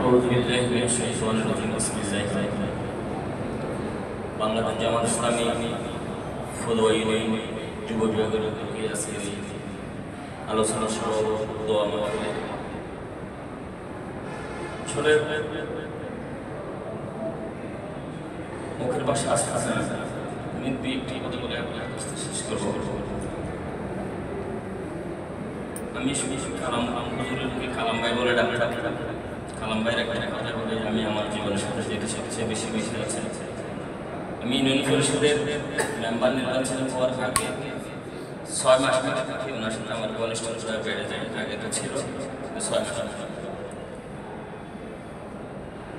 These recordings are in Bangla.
أعوذ بالله من الشيطان الرجيم بسم الله الرحمن الرحيم বাংলাদেশ জামাত ইসলামী ফদওয়াইনি যুব বিভাগের উদ্যোগে আজকের এই আলোচনা সহ দোয়া মাহফিলে আসলে মুখের ভাষা আসছে না, আমি দুই একটি কথা বলে আপনার কাছে শেষ করবো। আমি হুজুরকে কালাম ভাই বলে ডাকি, কালাম ভাইয়ের একটা কথা বলে আমি আমার জীবনের সাথে যেটা শিখেছি বেশি বেশি আছে। আমি ইউনিয়ন পরিষদের মেম্বার নির্বাচন হওয়ার আগে 6 মাস থাকি ওনার সাথে আমার ঘনিষ্ঠতা বেড়ে যায়। আগে তো ছিল 6 মাস।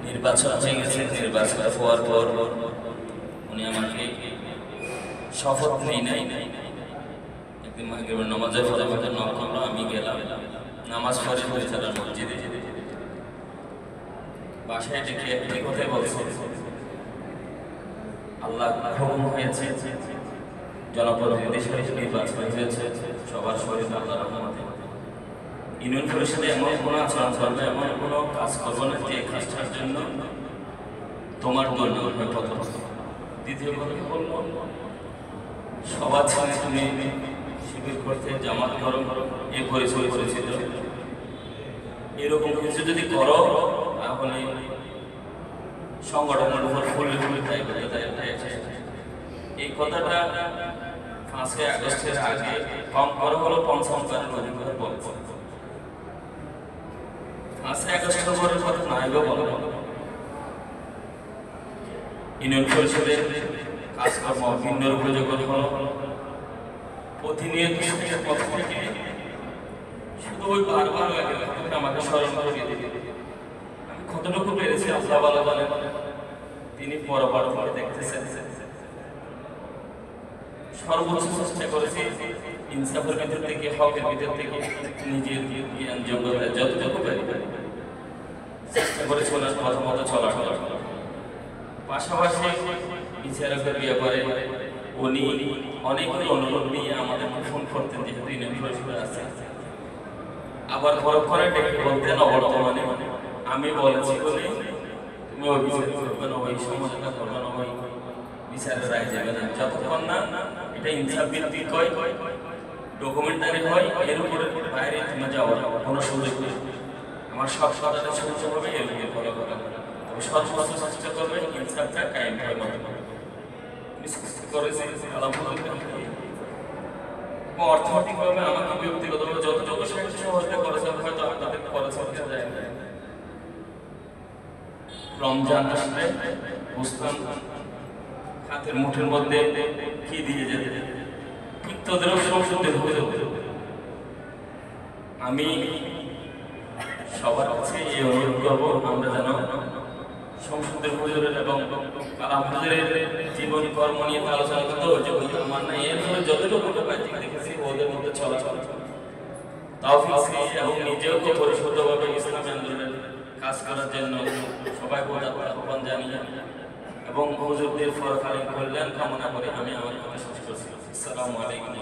নির্বাচন হয়ে গেছে, নির্বাচন হওয়ার পর উনি আমাকে শপথ নেই একদিন মাগরিবের নামাজের পরে আমাকে নক করলো, আমি গেলাম নামাজ পড়ে পরিচালনার মসজিদে। বাসায় ডেকে একটি কথাই বলছে, আল্লাহ হুকুম হয়েছে জনপ্রতিনিধি হিসেবে নির্বাচন হয়েছে, সবার শরীর আল্লাহর রহমতে ইউনিয়ন পরিষদে এমন কোনো আচরণ করবে, এমন কোনো কাজ করবো না যে কাজটার জন্য তোমার জন্য প্রথম। দ্বিতীয় কথা বলবো, সবার ছেলে তুমি শিবির করতে জামাত করো এ পরিচয় করেছিল, এরকম কিছু যদি করো তাহলে সংগঠনের উপর ফুলে ফুলে এই কথাটা 5 আগস্টের আগে কম করে হলো 50 বারের অধিকার বলছে। 5 আগস্টের পরে কথা নাইবা বলো ইউনিয়ন পরিষদের কাজকর্ম ভিন্ন রূপে যখন হলো প্রতিনিয়ত পথ থেকে শুধু ওই বারবার আমাকে স্মরণ করিয়ে দিবে। আমি কতটুকু পেরেছি আল্লাহ ভালো জানেন, তিনি পরপর দেখতেছেন। সর্বোচ্চ চেষ্টা করেছি ইনসাফের ভিতর থেকে, হকের ভিতর থেকে নিজের জ্ঞান যোগ্যতা যতটুকু পারি চেষ্টা করে চলার কথা মতো চলা। পাশাপাশি বিচারকের ব্যাপারে উনি অনেক অনুরোধ নিয়ে আমাদেরকে ফোন করতেন, যেহেতু ইউনিয়ন পরিষদ আছে। আবার পরক্ষণে ডেকে বলতেন অবর্তমানে আমি বলেছি বলে তুমি অভিযোগ করবে না, ওই সমঝোতা করবে না, ওই বিচারের রায় যাবে না যতক্ষণ না এটা ইনসাফ ভিত্তিক হয়, ডকুমেন্টারি হয়, এর উপরে বাইরে তুমি যাওয়ার কোনো সুযোগ নেই। আমার সব কথাটা শুনতে হবে, এর উপরে ফলো করা হবে, তবে সর্বোচ্চ চেষ্টা করবে ইনসাফটা কায়েম হয়। অর্থনৈতিকভাবে আমাকে ব্যক্তিগতভাবে যতটুকু সহযোগিতা করেছে হয়তো আপনাদের করেছে যায় না। রমজান আসলে বুঝতাম হাতের মুঠের মধ্যে কি দিয়ে যেতে, ঠিক তোদেরও সংসদে হয়ে যেত। আমি সবার কাছে এই অনুরোধ করবো, আমরা যেন সংসদের হুজুরের এবং কালাম হুজুরের জীবন কর্ম নিয়ে আলোচনা করতে যোগ্যতা আমার নাই, এর ফলে যতটুকু দেখেছি ওদের মধ্যে চলাচল তাওফিক এবং নিজেও পরিশুদ্ধভাবে ইসলামী আন্দোলনের কাজ করার জন্য সবাইকে আহ্বান জানিয়ে এবং হুজুরদের পরকালীন কল্যাণ কামনা করে আমি আমার কথা শেষ করছি। আসসালামু আলাইকুম।